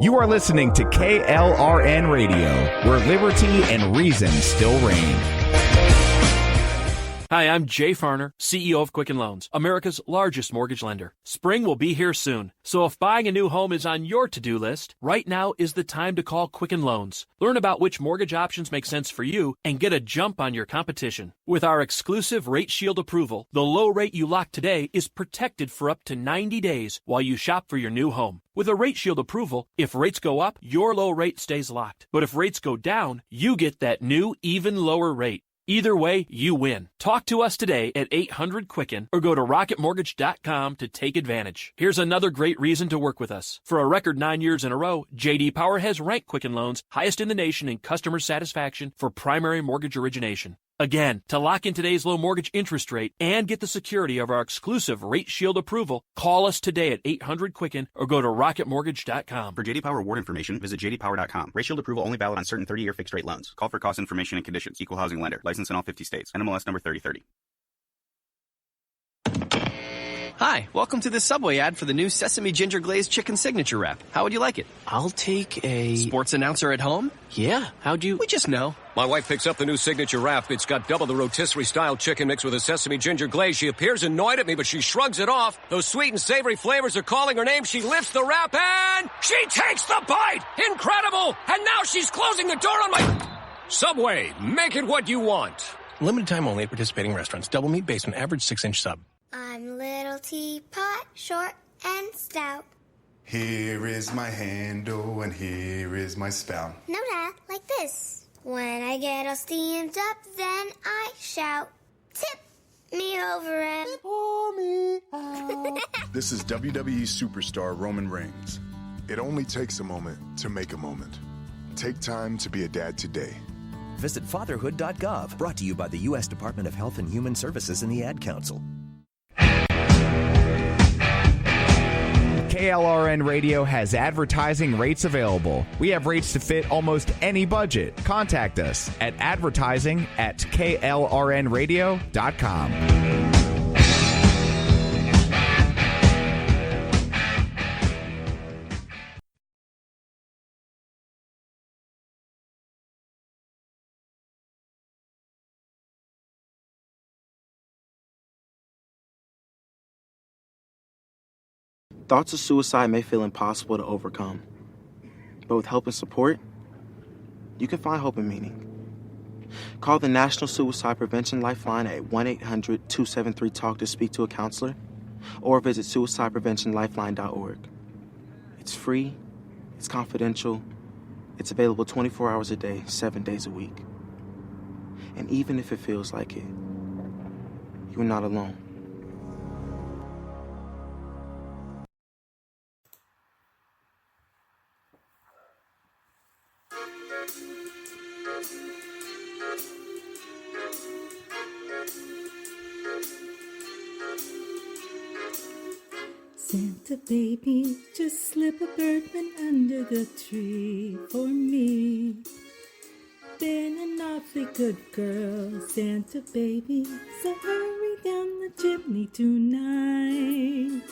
You are listening to KLRN Radio, where liberty and reason still reign. Hi, I'm Jay Farner, CEO of Quicken Loans, America's largest mortgage lender. Spring will be here soon, so if buying a new home is on your to-do list, right now is the time to call Quicken Loans. Learn about which mortgage options make sense for you and get a jump on your competition. With our exclusive Rate Shield approval, the low rate you lock today is protected for up to 90 days while you shop for your new home. With a Rate Shield approval, if rates go up, your low rate stays locked. But if rates go down, you get that new, even lower rate. Either way, you win. Talk to us today at 800-QUICKEN or go to rocketmortgage.com to take advantage. Here's another great reason to work with us. For a record 9 years in a row, J.D. Power has ranked Quicken Loans highest in the nation in customer satisfaction for primary mortgage origination. Again, to lock in today's low mortgage interest rate and get the security of our exclusive Rate Shield approval, call us today at 800-QUICKEN or go to rocketmortgage.com. For J.D. Power award information, visit jdpower.com. Rate Shield approval only valid on certain 30-year fixed-rate loans. Call for cost information and conditions. Equal housing lender. License in all 50 states. NMLS number 3030. Hi, welcome to the Subway ad for the new Sesame Ginger Glazed Chicken Signature Wrap. How would you like it? I'll take a... Sports announcer at home? Yeah, how'd you... We just know. My wife picks up the new Signature Wrap. It's got double the rotisserie-style chicken mixed with a sesame ginger glaze. She appears annoyed at me, but she shrugs it off. Those sweet and savory flavors are calling her name. She lifts the wrap and she takes the bite! Incredible! And now she's closing the door on my... Subway, make it what you want. Limited time only at participating restaurants. Double meat based on average 6-inch sub. I'm little teapot, short and stout. Here is my handle and here is my spout. No, Dad, like this. When I get all steamed up, then I shout, tip me over and pour me out. This is WWE superstar Roman Reigns. It only takes a moment to make a moment. Take time to be a dad today. Visit fatherhood.gov, brought to you by the U.S. Department of Health and Human Services and the Ad Council. KLRN Radio has advertising rates available. We have rates to fit almost any budget. Contact us at advertising@klrnradio.com. Thoughts of suicide may feel impossible to overcome, but with help and support, you can find hope and meaning. Call the National Suicide Prevention Lifeline at 1-800-273-TALK to speak to a counselor, or visit suicidepreventionlifeline.org. It's free, it's confidential, it's available 24 hours a day, 7 days a week. And even if it feels like it, you're not alone. Santa baby, just slip a bourbon under the tree for me. Been an awfully good girl, Santa baby, so hurry down the chimney tonight.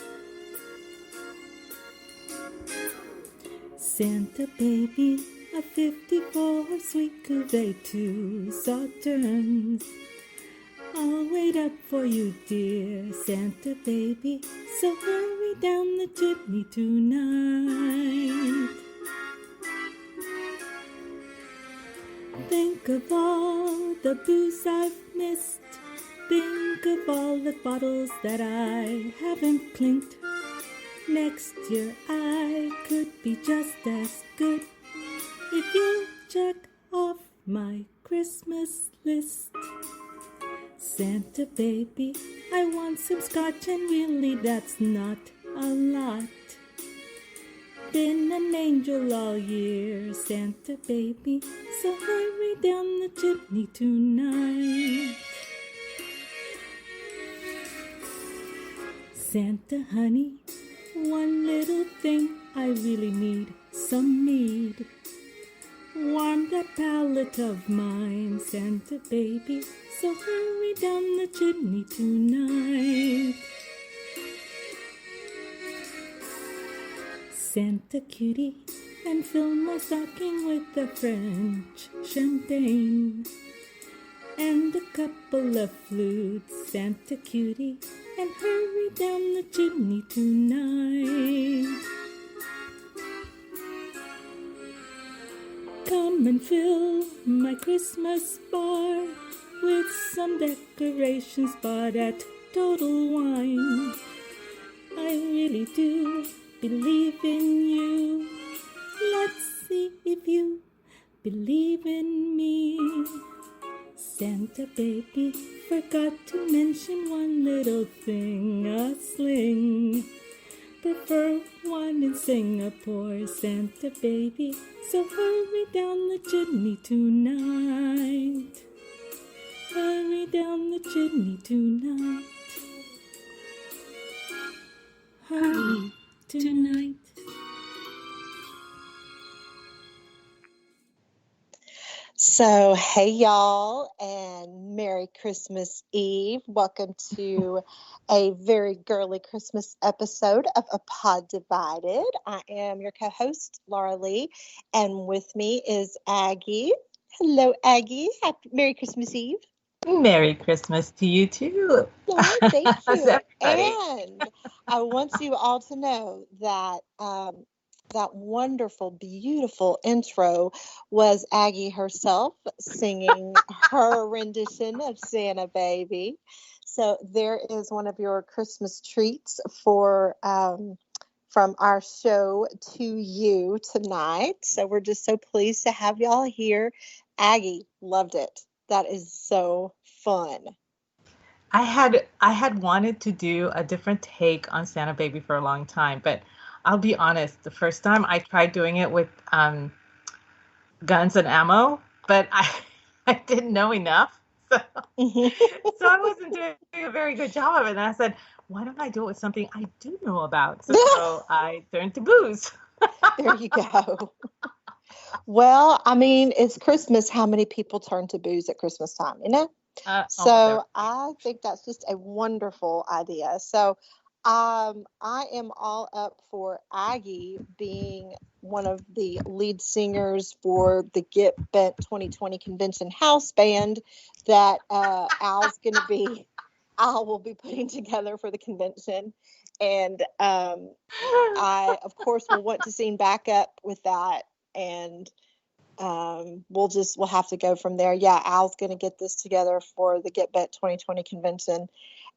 Santa baby, a 54 sweet cuvee, 2 sauternes. I'll wait up for you, dear Santa baby, so hurry down the chimney tonight. Think of all the booze I've missed. Think of all the bottles that I haven't clinked. Next year I could be just as good if you check off my Christmas list. Santa baby, I want some scotch, and really that's not a lot. Been an angel all year, Santa baby, so hurry down the chimney tonight. Santa honey, one little thing I really need, some mead. Warm that palate of mine, Santa baby, so hurry down the chimney tonight. Santa cutie, and fill my stocking with the French champagne. And a couple of flutes, Santa Cutie, and hurry down the chimney tonight. Come and fill my Christmas bar with some decorations bought at Total Wine. I really do believe in you. Let's see if you believe in me. Santa baby forgot to mention one little thing, a sling. Prefer one in Singapore, Santa baby, so hurry down the chimney tonight. Hurry down the chimney tonight. Hurry tonight. So, hey y'all, and Merry Christmas Eve. Welcome to a very girly Christmas episode of A Pod Divided. I am your co-host, Laura Lee, and with me is Aggie. Hello, Aggie. Merry Christmas Eve. Merry Christmas to you too. Oh, thank you. And I want you all to know that that wonderful, beautiful intro was Aggie herself singing her rendition of Santa Baby. So there is one of your Christmas treats for from our show to you tonight. So we're just so pleased to have y'all here. Aggie loved it. That is so fun. I had wanted to do a different take on Santa Baby for a long time, but I'll be honest, the first time I tried doing it with guns and ammo, but I didn't know enough. So, so I wasn't doing a very good job of it. And I said, why don't I do it with something I do know about? So I turned to booze. There you go. Well, I mean, it's Christmas. How many people turn to booze at Christmas time, you know? So I think that's just a wonderful idea. So I am all up for Aggie being one of the lead singers for the Get Bent 2020 Convention House Band that Al will be putting together for the convention. And I, of course, will want to sing back up with that. And we'll have to go from there. Yeah, Al's going to get this together for the Get Bet 2020 convention.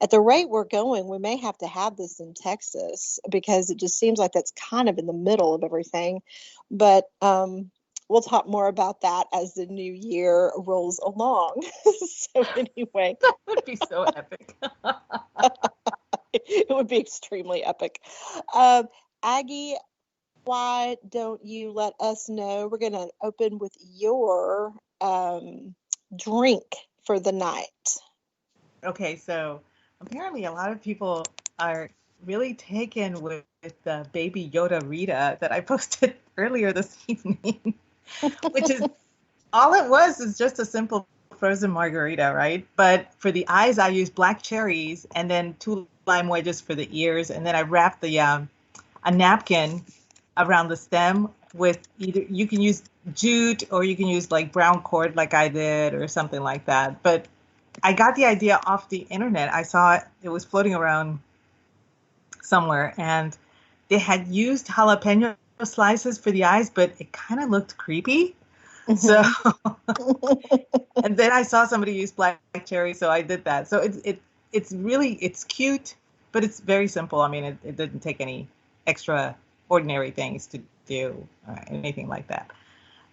At the rate we're going, we may have to have this in Texas because it just seems like that's kind of in the middle of everything. But we'll talk more about that as the new year rolls along. So anyway. That would be so epic. It would be extremely epic. Aggie, why don't you let us know? We're going to open with your drink for the night. Okay, so apparently a lot of people are really taken with the Baby Yoda Rita that I posted earlier this evening, which is all it was is just a simple frozen margarita, right? But for the eyes, I used black cherries and then 2 lime wedges for the ears, and then I wrapped the a napkin around the stem with either you can use jute or you can use like brown cord like I did or something like that. But I got the idea off the internet. I saw it was floating around somewhere and they had used jalapeno slices for the eyes, but it kind of looked creepy. Mm-hmm. So, and then I saw somebody use black cherry, so I did that. So it's cute, but it's very simple. I mean, it didn't take any extra ordinary things to do or anything like that.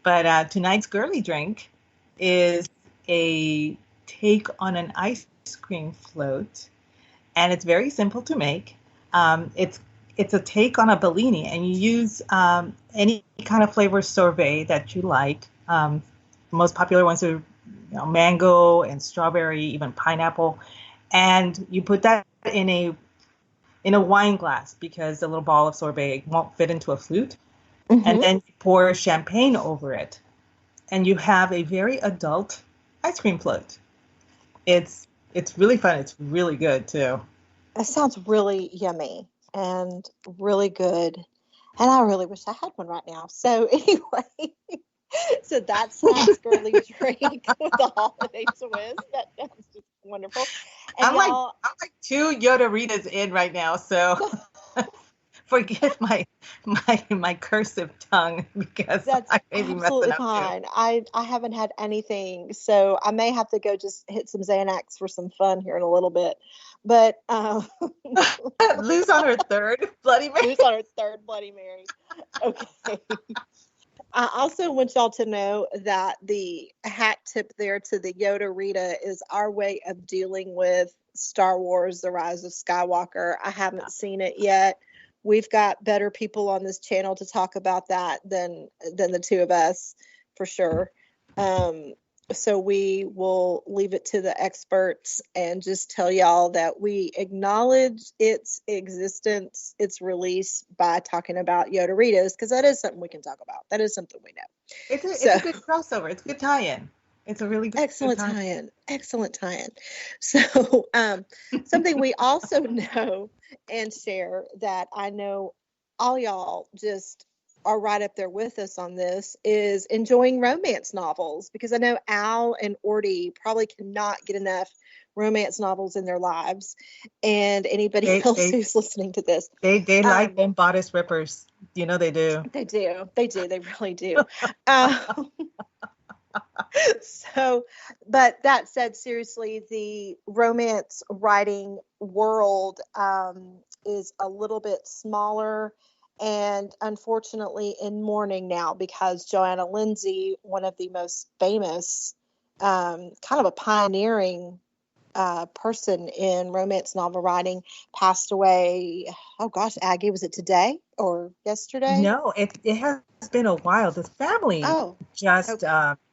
But tonight's girly drink is a take on an ice cream float, and it's very simple to make. It's a take on a Bellini, and you use any kind of flavor sorbet that you like. The most popular ones are mango and strawberry, even pineapple, and you put that in a wine glass because the little ball of sorbet won't fit into a flute. Mm-hmm. And then you pour champagne over it. And you have a very adult ice cream float. It's really fun. It's really good, too. That sounds really yummy and really good. And I really wish I had one right now. So anyway, so that's Snack's Girly drink with the holiday twist. That's just wonderful. And I'm like 2 Yoderitas in right now, so forgive my cursive tongue because that's I may be absolutely messing up fine. too. I haven't had anything, so I may have to go just hit some Xanax for some fun here in a little bit. But Lose on her third Bloody Mary. Lose on her third Bloody Mary. Okay. I also want y'all to know that the hat tip there to the Yoda Rita is our way of dealing with Star Wars: The Rise of Skywalker. I haven't seen it yet. We've got better people on this channel to talk about that than the two of us, for sure. So we will leave it to the experts and just tell y'all that we acknowledge its existence, its release, by talking about Yoderitas, because that is something we can talk about. That is something we know. It's a good crossover. It's a good tie-in. It's a really good excellent tie-in. Excellent tie-in. So something we also know and share that I know all y'all just are right up there with us on this is enjoying romance novels, because I know Al and Orty probably cannot get enough romance novels in their lives, and anybody else who's listening to this. They like them bodice rippers. You know they do. They do. They really do. So, but that said, seriously, the romance writing world is a little bit smaller and unfortunately in mourning now, because Joanna Lindsey, one of the most famous, kind of a pioneering person in romance novel writing, passed away. Oh gosh, Aggie, was it today or yesterday? No, it has been a while. The family just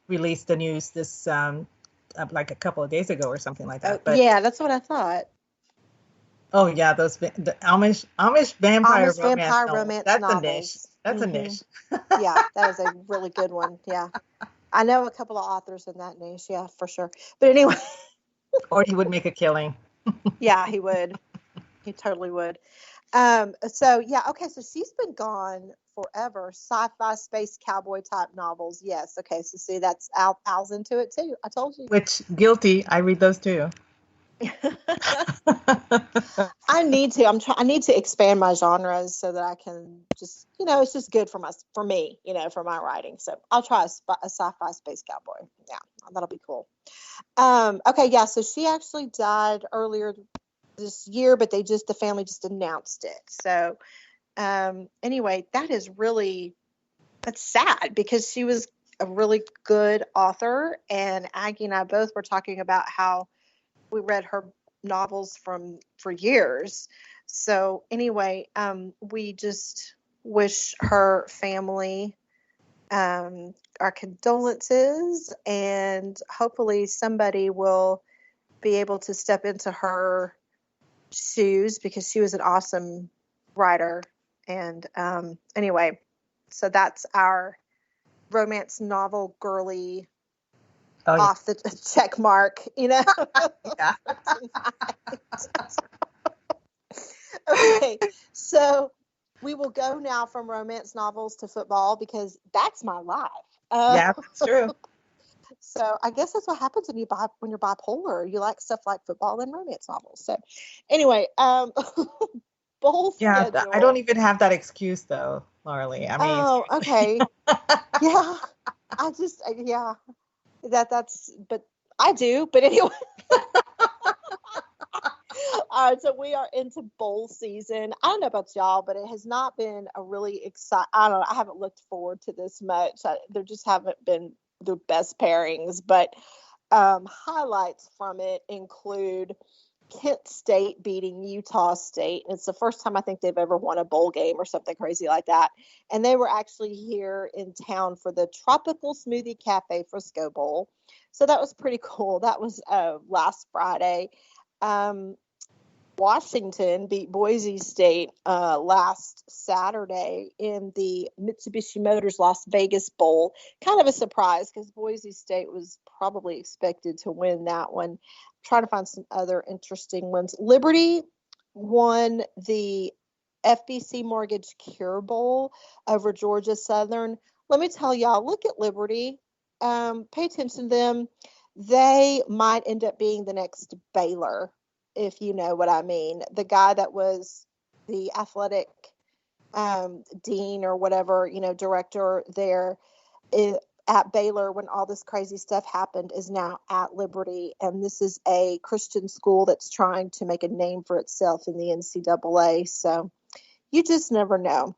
released the news this like a couple of days ago or something like that. But yeah, that's what I thought. Oh yeah, the Amish vampire romance That's novels. A niche. That's a niche. Yeah, that is a really good one. Yeah, I know a couple of authors in that niche. Yeah, for sure. But anyway, or he would make a killing. Yeah, he would. He totally would. So yeah, okay. So she's been gone forever. Sci-fi space cowboy type novels. Yes. Okay. So see, that's Al's into it too. I told you. Which guilty. I read those too. I need to. I need to expand my genres so that I can just, it's just good for me, for my writing. So I'll try a sci-fi space cowboy. Yeah, that'll be cool. Okay, yeah. So she actually died earlier this year, but the family just announced it. So anyway, that's sad, because she was a really good author, and Aggie and I both were talking about how we read her novels for years. So anyway, we just wish her family our condolences, and hopefully somebody will be able to step into her shoes, because she was an awesome writer. And anyway, so that's our romance novel girly off the check mark, Yeah. Okay, so we will go now from romance novels to football, because that's my life. Yeah, that's true. So I guess that's what happens when you're bipolar. You like stuff like football and romance novels. So anyway, bowl schedule. I don't even have that excuse though, Lauralee. I mean, okay. Yeah, but I do. But anyway. All right, so we are into bowl season. I don't know about y'all, but it has not been a really exciting. I don't know. I haven't looked forward to this much. There just haven't been the best pairings, but highlights from it include Kent State beating Utah State. It's the first time I think they've ever won a bowl game or something crazy like that. And they were actually here in town for the Tropical Smoothie Cafe Frisco Bowl. So that was pretty cool. That was last Friday. Washington beat Boise State last Saturday in the Mitsubishi Motors Las Vegas Bowl. Kind of a surprise, because Boise State was probably expected to win that one. Trying to find some other interesting ones. Liberty won the FBC Mortgage Cure Bowl over Georgia Southern. Let me tell y'all, look at Liberty. Pay attention to them. They might end up being the next Baylor, if you know what I mean. The guy that was the athletic dean or whatever, director there at Baylor when all this crazy stuff happened is now at Liberty. And this is a Christian school that's trying to make a name for itself in the NCAA. So you just never know.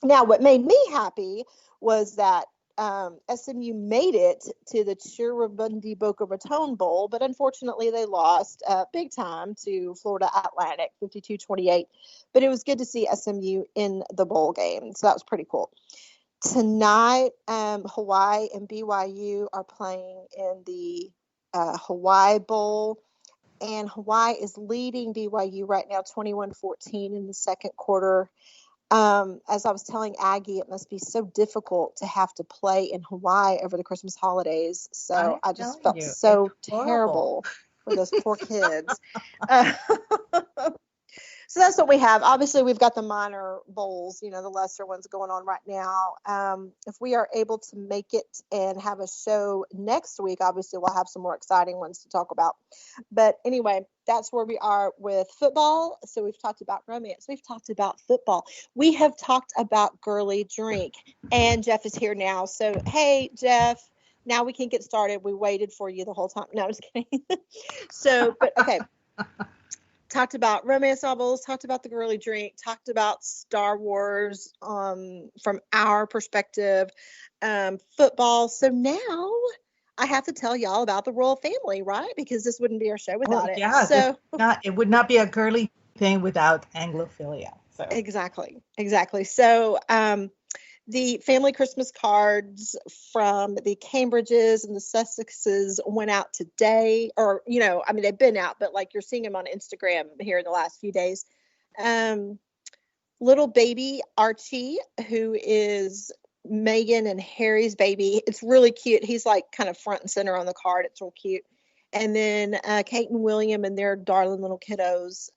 Now, what made me happy was that SMU made it to the Chirubusco Boca Raton Bowl, but unfortunately they lost big time to Florida Atlantic, 52-28. But it was good to see SMU in the bowl game, so that was pretty cool. Tonight, Hawaii and BYU are playing in the Hawaii Bowl, and Hawaii is leading BYU right now 21-14 in the second quarter. As I was telling Aggie, it must be so difficult to have to play in Hawaii over the Christmas holidays. So I just felt so terrible for those poor kids. So that's what we have. Obviously, we've got the minor bowls, the lesser ones going on right now. If we are able to make it and have a show next week, obviously we'll have some more exciting ones to talk about. But anyway, that's where we are with football. So we've talked about romance. We've talked about football. We have talked about Girly drink. And Jeff is here now. So, hey, Jeff, now we can get started. We waited for you the whole time. No, I'm just kidding. But okay. Talked about romance novels, talked about the Girly drink, talked about Star Wars from our perspective, football. So now I have to tell y'all about the royal family, right? Because this wouldn't be our show without it. Yeah, so it would not be a Girly thing without Anglophilia. So Exactly. So the family Christmas cards from the Cambridges and the Sussexes went out today, or, they've been out, but like you're seeing them on Instagram here in the last few days. Little baby Archie, who is Meghan and Harry's baby. It's really cute. He's like kind of front and center on the card. It's real cute. And then Kate and William and their darling little kiddos,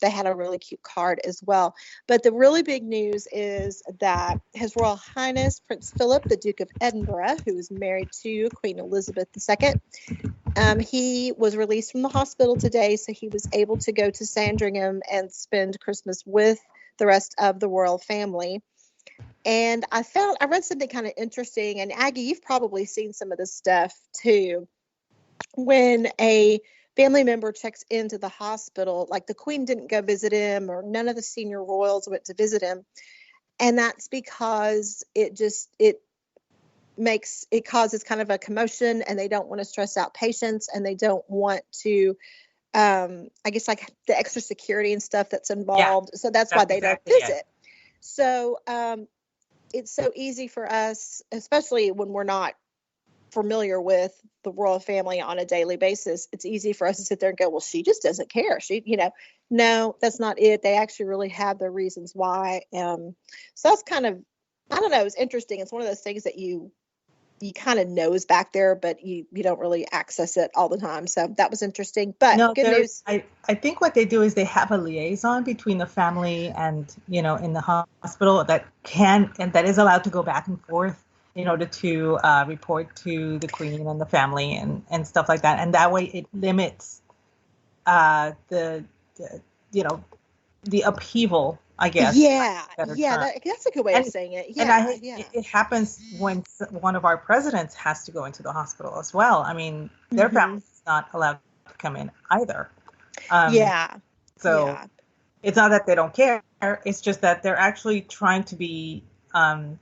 they had a really cute card as well. But the really big news is that His Royal Highness Prince Philip, the Duke of Edinburgh, who is married to Queen Elizabeth II, he was released from the hospital today, so he was able to go to Sandringham and spend Christmas with the rest of the royal family. And I read something kind of interesting, and Aggie, you've probably seen some of this stuff too. When a family member checks into the hospital, like the Queen didn't go visit him, or none of the senior royals went to visit him. And that's because it causes kind of a commotion, and they don't want to stress out patients, and they don't want to, I guess, like the extra security and stuff that's involved. Yeah, so that's why they exactly don't visit. It. So it's so easy for us, especially when we're not familiar with the royal family on a daily basis. It's easy for us to sit there and go, well, she just doesn't care. No, that's not it. They actually really have their reasons why. So that's kind of, I don't know, it's interesting. It's one of those things that you kind of know is back there, but you don't really access it all the time. So that was interesting. But good news. I think what they do is they have a liaison between the family and, in the hospital that is allowed to go back and forth in order to report to the Queen and the family and stuff like that. And that way it limits the upheaval, I guess. Yeah, that's a good way of saying it. Yeah, it happens when one of our presidents has to go into the hospital as well. I mean, their family is not allowed to come in either. So it's not that they don't care. It's just that they're actually trying to be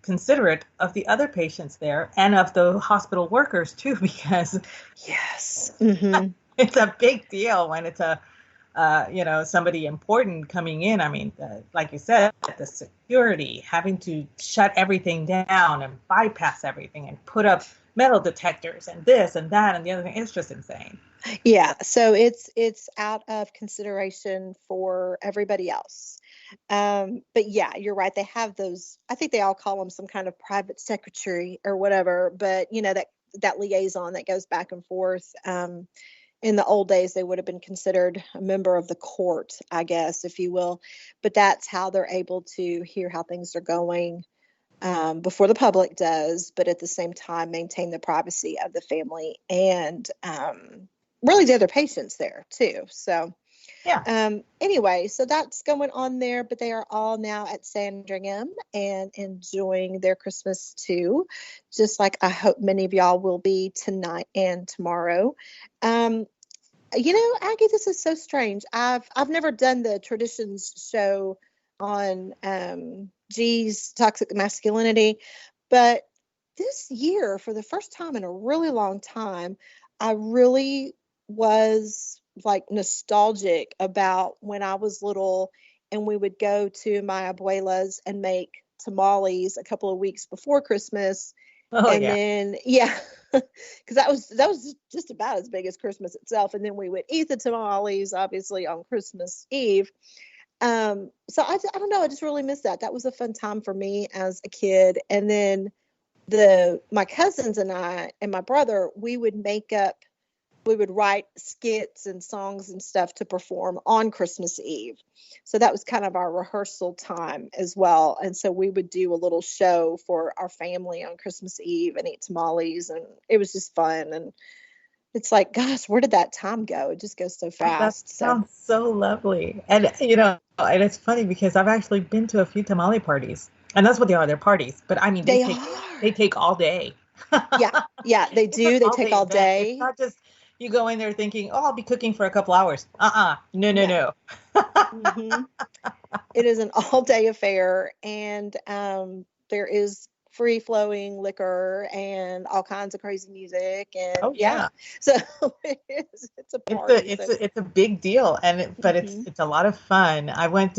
considerate of the other patients there and of the hospital workers too, because it's a big deal when it's somebody important coming in. I mean, like you said, the security, having to shut everything down and bypass everything and put up metal detectors and this and that and the other thing. It's just insane. Yeah. So it's out of consideration for everybody else. But yeah, you're right. They have those, I think they all call them some kind of private secretary or whatever, but that liaison that goes back and forth. in the old days, they would have been considered a member of the court, I guess, if you will. But that's how they're able to hear how things are going before the public does, but at the same time, maintain the privacy of the family and really the other patients there too. So, anyway, so that's going on there, but they are all now at Sandringham and enjoying their Christmas too, just like I hope many of y'all will be tonight and tomorrow. Aggie, this is so strange. I've never done the traditions show on G's toxic masculinity, but this year, for the first time in a really long time, I really was like nostalgic about when I was little and we would go to my abuela's and make tamales a couple of weeks before Christmas. Then because that was just about as big as Christmas itself, and then we would eat the tamales obviously on Christmas Eve. So I don't know, I just really miss that. That was a fun time for me as a kid. And then my cousins and I and my brother, we would write skits and songs and stuff to perform on Christmas Eve. So that was kind of our rehearsal time as well. And so we would do a little show for our family on Christmas Eve and eat tamales. And it was just fun. And it's like, gosh, where did that time go? It just goes so fast. That sounds so lovely. And, and it's funny because I've actually been to a few tamale parties. And that's what they are. They're parties. But I mean, they take all day. Yeah, they do. They take all day. It's not just you go in there thinking, oh, I'll be cooking for a couple hours. No. Mm-hmm. It is an all-day affair, and there is free-flowing liquor and all kinds of crazy music, and so it's a party. It's a big deal, but it's a lot of fun. I went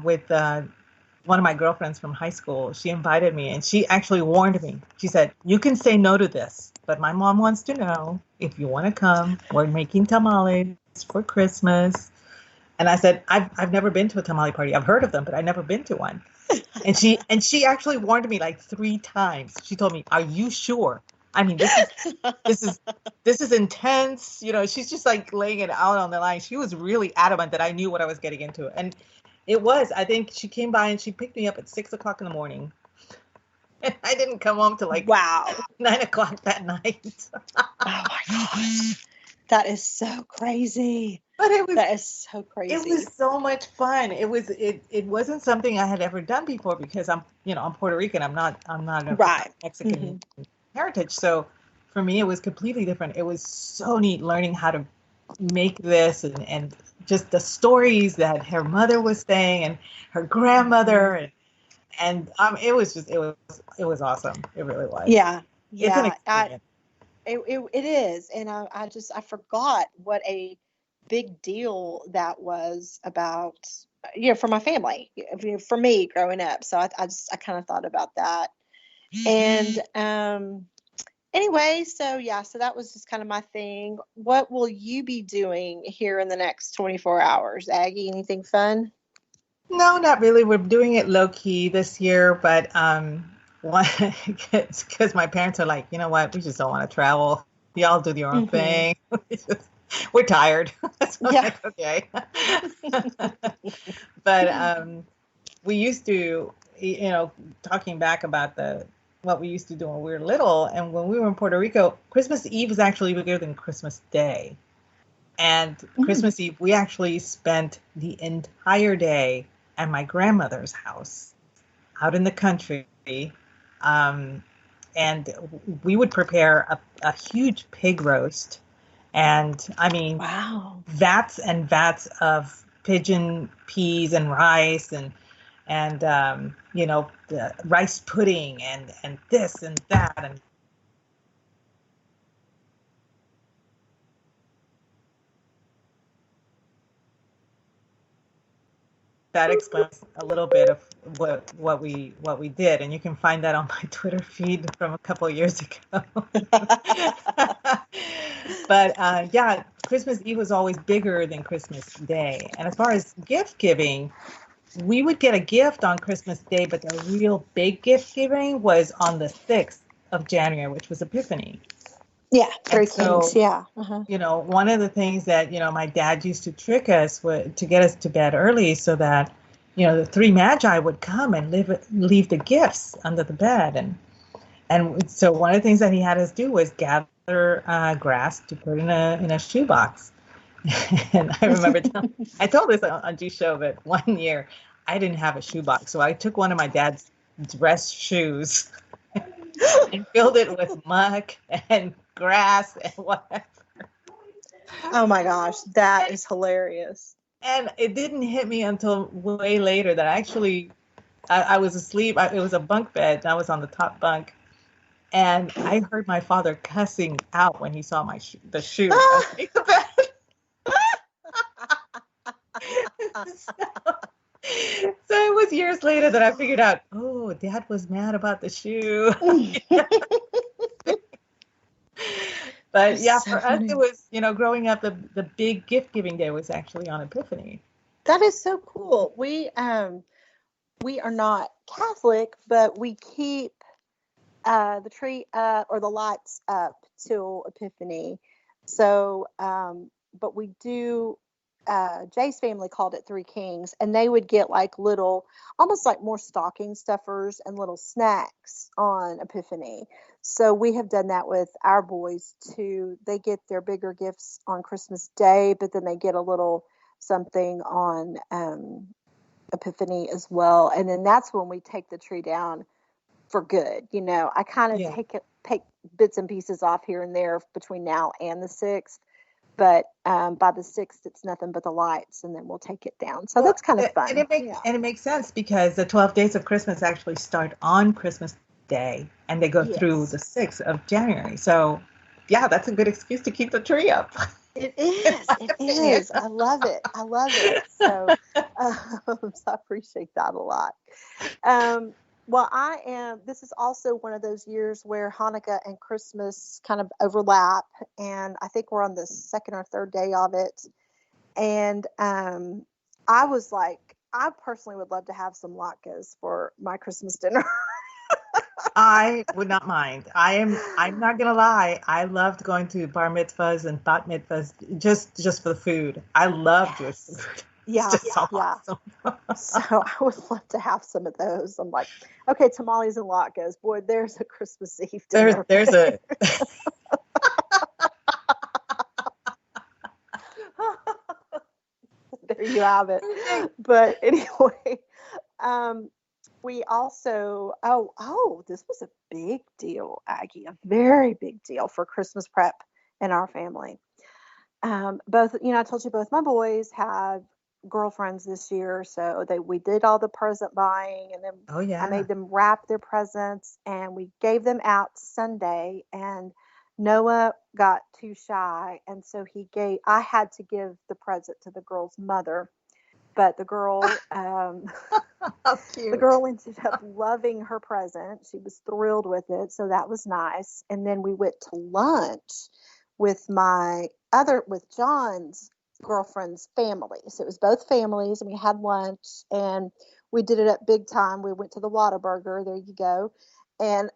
with one of my girlfriends from high school. She invited me, and she actually warned me. She said, "You can say no to this, but my mom wants to know if you want to come. We're making tamales for Christmas." And I said, I've never been to a tamale party. I've heard of them, but I've never been to one. And she actually warned me like 3 times. She told me, "Are you sure? I mean, this is intense." She's just like laying it out on the line. She was really adamant that I knew what I was getting into. And it was, I think she came by and she picked me up at 6:00 in the morning. And I didn't come home till 9:00 that night. Oh my gosh. That is so crazy. But that is so crazy. It was so much fun. It wasn't something I had ever done before because I'm Puerto Rican. I'm not a Mexican heritage. So for me, it was completely different. It was so neat learning how to make this and just the stories that her mother was saying and her grandmother and it was awesome. It really was. Yeah. It's an experience. It is. And I forgot what a big deal that was about, for my family, for me growing up. So I kind of thought about that. And, anyway, so that was just kind of my thing. What will you be doing here in the next 24 hours? Aggie, anything fun? No, not really. We're doing it low key this year, but, because my parents are like, you know what, we just don't want to travel. Y'all do your own thing. We're tired. So like, okay. But we used to, talking back about what we used to do when we were little, and when we were in Puerto Rico, Christmas Eve was actually bigger than Christmas Day. And Christmas Eve, we actually spent the entire day at my grandmother's house out in the country. And we would prepare a huge pig roast. And I mean, vats and vats of pigeon peas and rice and the rice pudding and this and that. And that explains a little bit of what we did, and you can find that on my Twitter feed from a couple of years ago. But Christmas Eve was always bigger than Christmas Day. And as far as gift giving, we would get a gift on Christmas Day, but the real big gift giving was on the 6th of January, which was Epiphany. Yeah, Three So, Kings. Yeah. Uh-huh. One of the things that, my dad used to trick us to get us to bed early so that, the three magi would come and leave the gifts under the bed. And so one of the things that he had us do was gather grass to put in a shoebox. And I remember I told this on G's show, but one year I didn't have a shoebox. So I took one of my dad's dress shoes and filled it with muck and grass and whatever. Oh my gosh, that is hilarious. And it didn't hit me until way later that actually I was asleep. It was a bunk bed, and I was on the top bunk. And I heard my father cussing out when he saw the shoe. So it was years later that I figured out, oh, Dad was mad about the shoe. But yeah, so for funny. Us, it was, growing up, the big gift giving day was actually on Epiphany. That is so cool. We are not Catholic, but we keep the tree up or the lights up till Epiphany. So, but we do, Jay's family called it Three Kings, and they would get like little, almost like more stocking stuffers and little snacks on Epiphany. So we have done that with our boys too. They get their bigger gifts on Christmas Day, but then they get a little something on Epiphany as well. And then that's when we take the tree down for good. I kind of take bits and pieces off here and there between now and the 6th. But by the 6th, it's nothing but the lights, and then we'll take it down. So that's kind of fun. And it makes sense because the 12 days of Christmas actually start on Christmas Day, and they go through the 6th of January. So, yeah, that's a good excuse to keep the tree up. It is. It is. I love it. So, so I appreciate that a lot. Well, this is also one of those years where Hanukkah and Christmas kind of overlap, and I think we're on the 2nd or 3rd day of it. And I was like, I personally would love to have some latkes for my Christmas dinner. I would not mind. I'm not gonna lie. I loved going to bar mitzvahs and bat mitzvahs just for the food. I love Jewish food. Yeah. Awesome. So I would love to have some of those. I'm like, okay, tamales and latkes. Boy, there's a Christmas Eve dinner. There's a. There you have it. But anyway, we also, this was a big deal, Aggie, a very big deal for Christmas prep in our family. Both, I told you both my boys have girlfriends this year, so we did all the present buying, and then I made them wrap their presents, and we gave them out Sunday, and Noah got too shy, and so I had to give the present to the girl's mother, but the girl the girl ended up loving her present. She was thrilled with it, so that was nice. And then we went to lunch with John's girlfriend's family. So it was both families, and we had lunch, and we did it at big time. We went to the Whataburger. There you go. And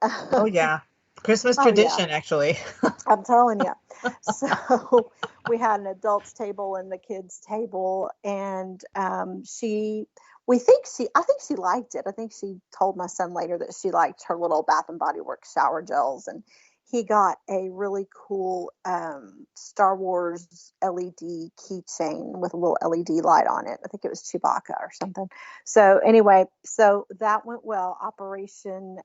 Christmas tradition, actually. I'm telling you. So we had an adults table and the kids table, and I think she liked it. I think she told my son later that she liked her little Bath and Body Works shower gels, and he got a really cool Star Wars LED keychain with a little LED light on it. I think it was Chewbacca or something. So anyway, so that went well. Operation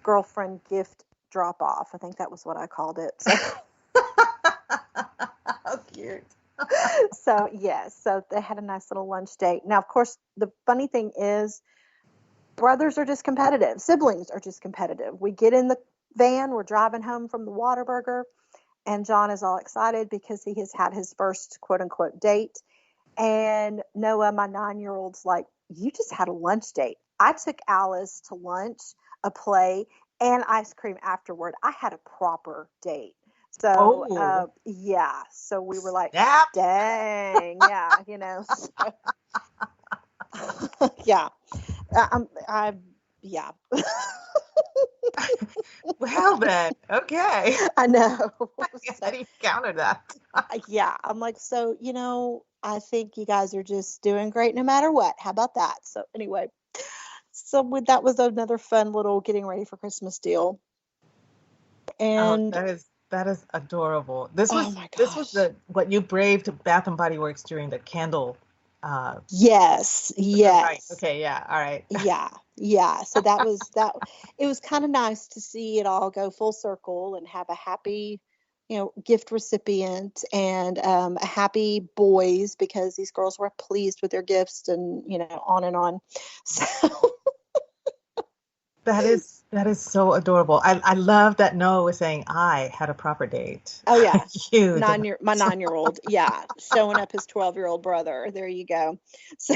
girlfriend gift drop off. I think that was what I called it. So. How cute. So yes, so they had a nice little lunch date. Now, of course, the funny thing is, brothers are just competitive. Siblings are just competitive. We get in the van, we're driving home from the Whataburger, and John is all excited because he has had his first quote unquote date. And Noah, my 9-year-old's like, you just had a lunch date. I took Alice to lunch, a play, and ice cream afterward. I had a proper date. So, so we were like, dang, so, Well then, okay. I know. How do you counter that? Yeah, I'm like, so, I think you guys are just doing great no matter what. How about that? So anyway, that was another fun little getting ready for Christmas deal. And that is adorable. This was oh my this was gosh. what you braved Bath and Body Works during the candle. Yes. Right. Okay. Yeah. All right. Yeah. So that was that. It was kind of nice to see it all go full circle and have a happy, gift recipient and a happy boys because these girls were pleased with their gifts and on and on. So That is so adorable. I love that Noah was saying I had a proper date. oh yeah, Huge. my 9-year-old, yeah, showing up his 12-year-old brother. There you go. So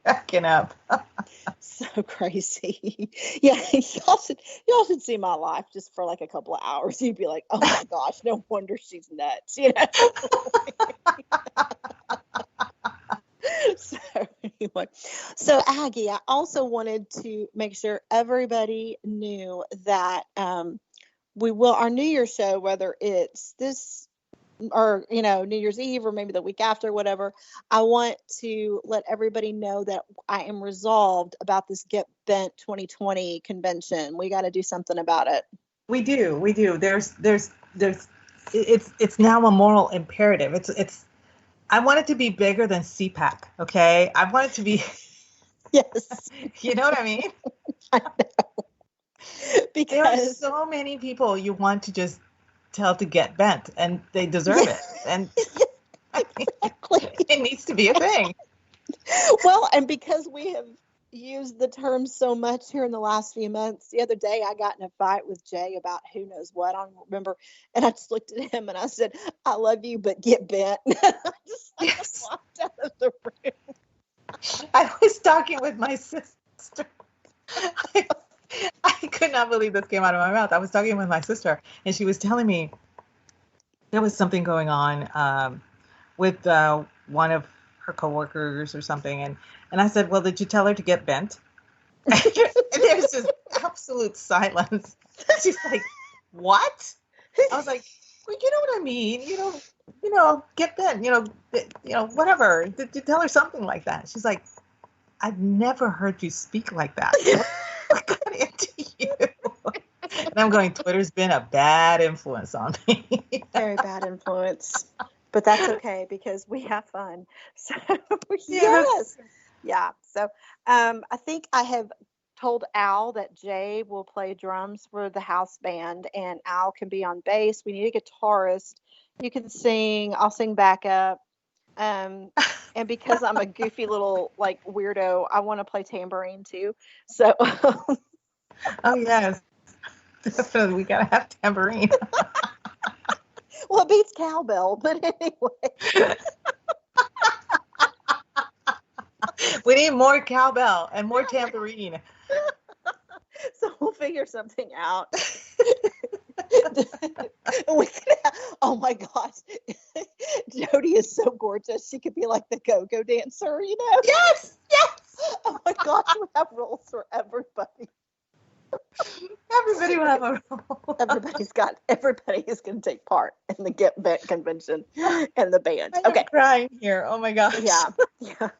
cracking up. So crazy. Yeah, y'all should see my life just for like a couple of hours. You'd be like, oh my gosh, no wonder she's nuts. So anyway, so Aggie, I also wanted to make sure everybody knew that our New Year's show, whether it's this or New Year's Eve or maybe the week after, whatever, I want to let everybody know that I am resolved about this Get Bent 2020 convention. We got to do something about it. We do. There's it's now a moral imperative. It's I want it to be bigger than CPAC, okay? I want it to be yes. You know what I mean? I know. Because there are so many people you want to just tell to get bent, and they deserve it. And exactly. It needs to be a thing. Well, and because we have used the term so much here in the last few months, the other day I got in a fight with Jay about who knows what. I don't remember. And I just looked at him and I said, I love you, but get bent. I just walked out of the room. I was talking with my sister. I could not believe this came out of my mouth. I was talking with my sister, and she was telling me there was something going on with one of her coworkers or something. And I said, well, did you tell her to get bent? And there's just absolute silence. She's like, what? I was like, well, you know what I mean? Get bent, whatever. Did you tell her something like that? She's like, I've never heard you speak like that. What got into you? And I'm going, Twitter's been a bad influence on me. Very bad influence. But that's okay because we have fun. So yes. Yeah. So I think I have told Al that Jay will play drums for the house band and Al can be on bass. We need a guitarist. You can sing. I'll sing backup. And because I'm a goofy little like weirdo, I want to play tambourine too. So oh yes. Definitely we gotta have tambourine. Well, it beats cowbell, but anyway. We need more cowbell and more tambourine. So we'll figure something out. Oh my gosh. Jody is so gorgeous. She could be like the go-go dancer, Yes. Oh my gosh, we have roles for everybody. Everybody will have a role. Everybody is going to take part in the Get Bent convention and the band. I'm crying here. Oh my gosh. Yeah.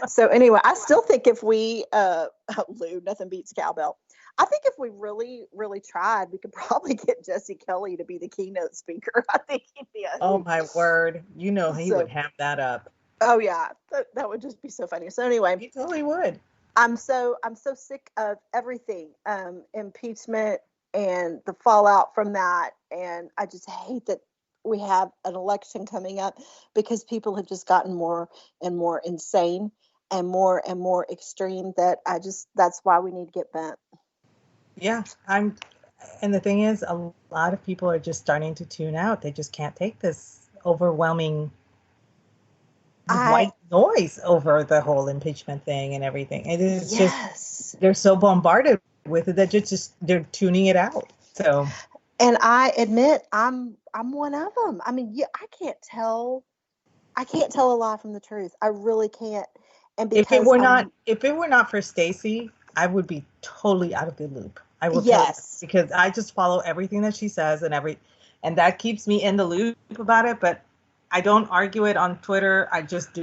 So anyway, I still think if we, Lou, nothing beats cowbell. I think if we really, really tried, we could probably get Jesse Kelly to be the keynote speaker. I think he'd be oh my word. He would have that up. Oh yeah. That would just be so funny. So anyway. He totally would. I'm so sick of everything, impeachment and the fallout from that. And I just hate that we have an election coming up because people have just gotten more and more insane and more extreme that's why we need to get bent. Yeah. And the thing is, a lot of people are just starting to tune out. They just can't take this overwhelming white noise over the whole impeachment thing and everything. And it's just, they're so bombarded with it that they're tuning it out. So, and I admit I'm one of them. I mean, I can't tell a lie from the truth. I really can't. And because if it were not for Stacey I would be totally out of the loop. I will tell you, Yes. because I just follow everything that she says and that keeps me in the loop about it. But I don't argue it on Twitter. I just I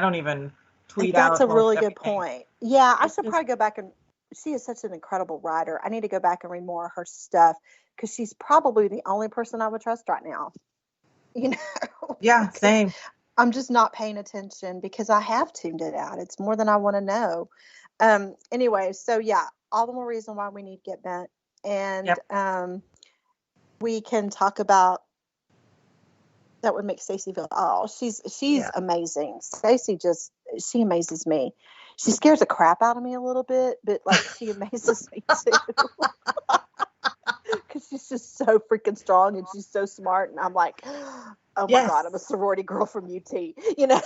don't even tweet That's out. a really good everything. point. Yeah, I should probably go back and. She is such an incredible writer. I need to go back and read more of her stuff because she's probably the only person I would trust right now. You know? Yeah, same. I'm just not paying attention because I have tuned it out. It's more than I want to know. Anyway, so yeah, all the more reason why we need to get bent. And we can talk about that would make Stacey feel, oh, she's amazing. Stacey she amazes me. She scares the crap out of me a little bit, but like she amazes me too. Because she's just so freaking strong and she's so smart. And I'm like, oh my God, I'm a sorority girl from UT, you know?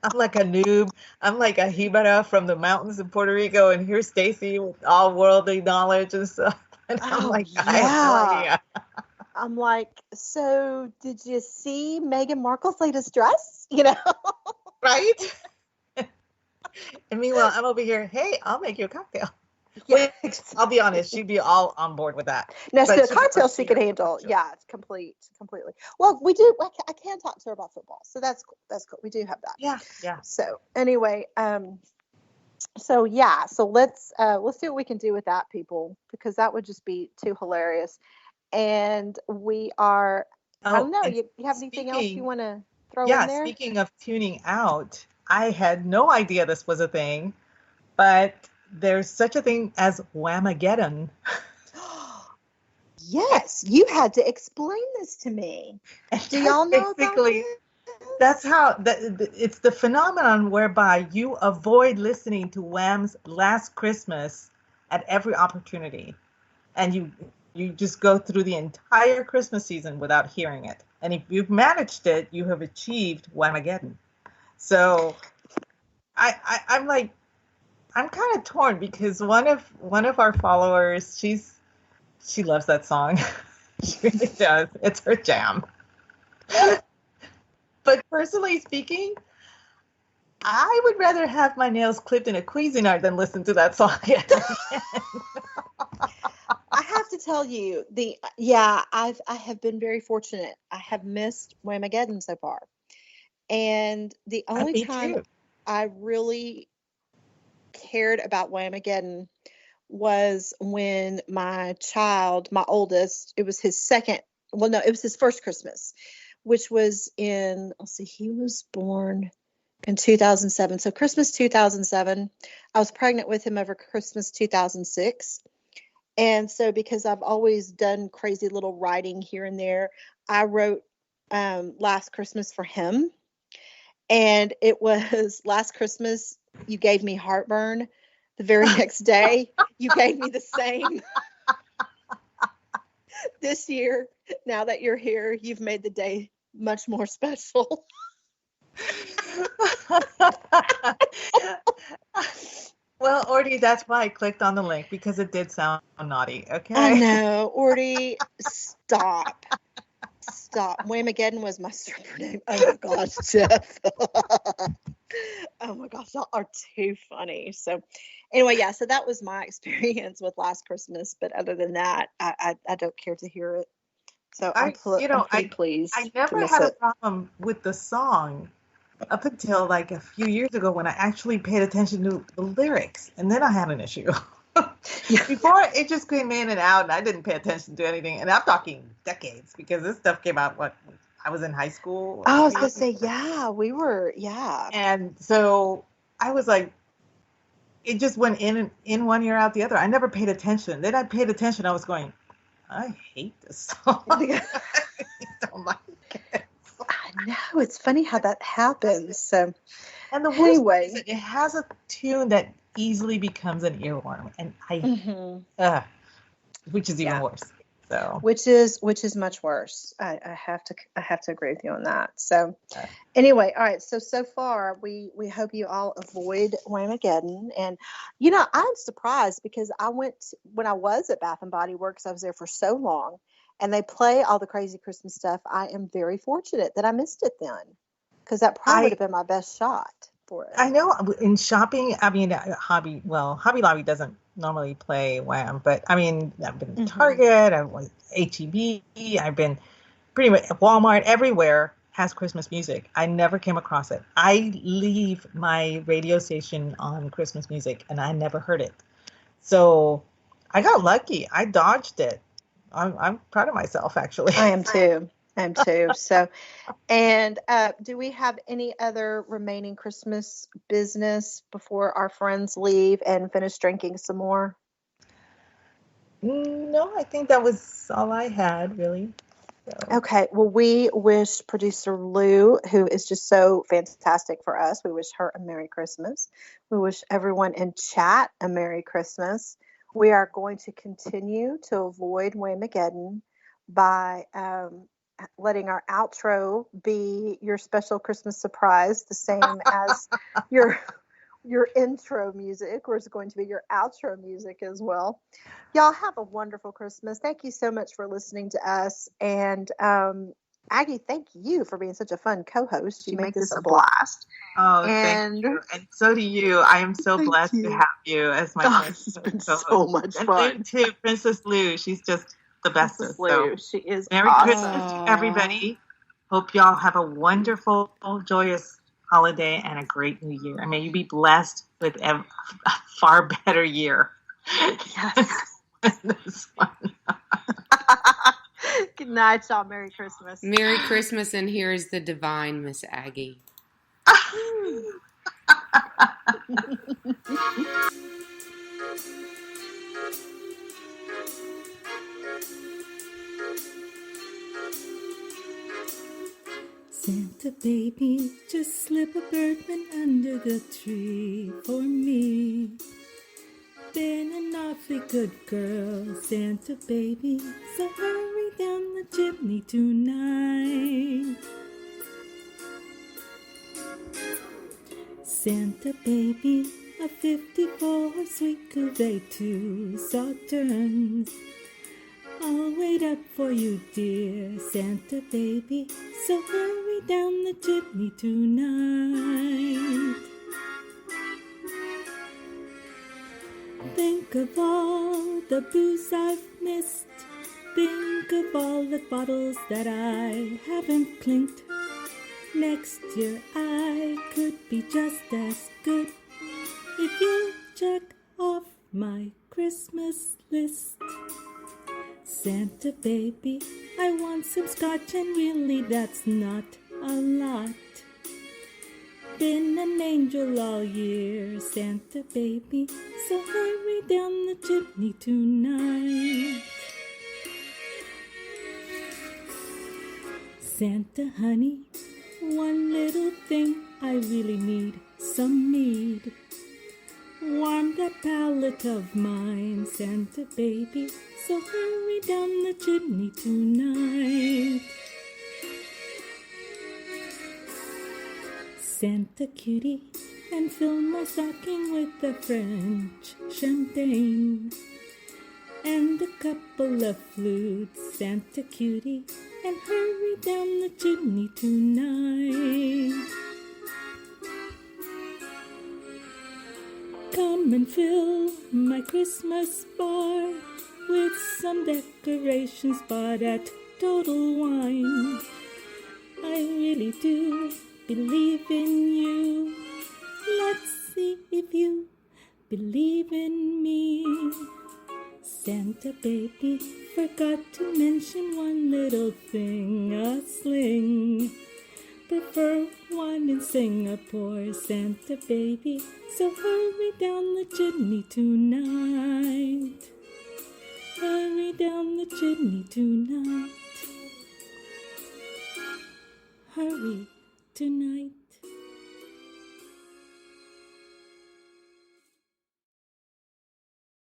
I'm like a noob. I'm like a Jibara from the mountains of Puerto Rico, and here's Stacey with all worldly knowledge and stuff. And I'm like, I have no idea. I'm like, so did you see Meghan Markle's latest dress? You know? Right? And meanwhile, I'm over here, hey, I'll make you a cocktail. Yeah. Which, I'll be honest, she'd be all on board with that. No, so the cocktail she could handle. Yeah, it's completely. Well, we do. I can talk to her about football, so that's cool. That's cool. We do have that. Yeah. So anyway, so let's see what we can do with that, people, because that would just be too hilarious. And we are. I don't know. You have anything else you want to throw in there? Yeah. Speaking of tuning out, I had no idea this was a thing, but there's such a thing as Whamageddon. Yes, you had to explain this to me. Do y'all know basically about it? That's how it's the phenomenon whereby you avoid listening to Wham's Last Christmas at every opportunity, and you just go through the entire Christmas season without hearing it. And if you've managed it, you have achieved Whamageddon. So I'm like, I'm kind of torn because one of our followers, she loves that song. She really does. It's her jam. But personally speaking, I would rather have my nails clipped in a Cuisinart than listen to that song again. I have to tell you, I have been very fortunate. I have missed Whamageddon so far. And the only time I really cared about Whamageddon was when my child, my oldest, it was his first Christmas, which was he was born in 2007. So Christmas 2007, I was pregnant with him over Christmas 2006. And so because I've always done crazy little writing here and there, I wrote Last Christmas for him. And it was Last Christmas, you gave me heartburn. The very next day, you gave me the same. This year, now that you're here, you've made the day much more special. Well, Ordy, that's why I clicked on the link, because it did sound naughty. Okay. I know. Ordy, stop. Whamageddon was my stripper name. Oh my gosh, Jeff. Oh my gosh, y'all are too funny. So anyway, so that was my experience with Last Christmas. But other than that, I don't care to hear it. So I'm pretty pleased. I never had a problem with the song up until like a few years ago when I actually paid attention to the lyrics, and then I had an issue. Before, it just came in and out, and I didn't pay attention to anything. And I'm talking decades, because this stuff came out I was in high school. I was gonna say, we were, And so I was like, it just went in one ear out the other. I never paid attention. Then I paid attention. I was going, I hate this song. I don't like it. I know, it's funny how that happens. So, and the worst part is that it has a tune that easily becomes an earworm, and which is even worse. So, which is much worse. I have to agree with you on that. So, anyway, all right. So far, we hope you all avoid Whamageddon. And I'm surprised because when I was at Bath and Body Works, I was there for so long, and they play all the crazy Christmas stuff. I am very fortunate that I missed it then, because that probably would have been my best shot. for it. I know in shopping, I mean, Hobby Lobby doesn't normally play Wham, but I mean, I've been to Target, I've been H-E-B, I've been pretty much Walmart, everywhere has Christmas music. I never came across it. I leave my radio station on Christmas music and I never heard it. So I got lucky. I dodged it. I'm proud of myself, actually. I am too. So, and do we have any other remaining Christmas business before our friends leave and finish drinking some more? No, I think that was all I had, really. So. Okay. Well, we wish producer Lou, who is just so fantastic for us, we wish her a Merry Christmas. We wish everyone in chat a Merry Christmas. We are going to continue to avoid Whamageddon by letting our outro be your special Christmas surprise, the same as your intro music, or it's going to be your outro music as well. Y'all have a wonderful Christmas. Thank you so much for listening to us. And Aggie, thank you for being such a fun co-host. You make this a blast. Oh, thank you. And so do you. I am so blessed to have you as my It's been so much fun. And Lou too, Princess Lou. She's just the bestest. Lou, she is Merry awesome. Christmas to everybody. Hope y'all have a wonderful, joyous holiday and a great new year. And may you be blessed with a far better year. Yes. This one. Good night, y'all. Merry Christmas. Merry Christmas, and here is the divine Miss Aggie. Santa baby, just slip a birdman under the tree for me. Been an awfully good girl, Santa baby, so hurry down the chimney tonight. Santa baby, a 54 sweet coupe, 2 Sauternes. I'll wait up for you, dear Santa baby, so hurry down the chimney tonight. Think of all the booze I've missed. Think of all the bottles that I haven't clinked. Next year I could be just as good if you check off my Christmas list. Santa baby, I want some scotch, and really that's not a lot. Been an angel all year, Santa baby, so hurry down the chimney tonight. Santa honey, one little thing I really need, some mead. Warm that palate of mine, Santa baby, so hurry down the chimney tonight. Santa cutie, and fill my stocking with the French champagne. And a couple of flutes, Santa cutie, and hurry down the chimney tonight. Come and fill my Christmas bar with some decorations bought at Total Wine. I really do believe in you. Let's see if you believe in me. Santa baby, forgot to mention one little thing, a sling. Prefer one in Singapore, Santa baby, so hurry down the chimney tonight. Hurry down the chimney tonight. Hurry tonight.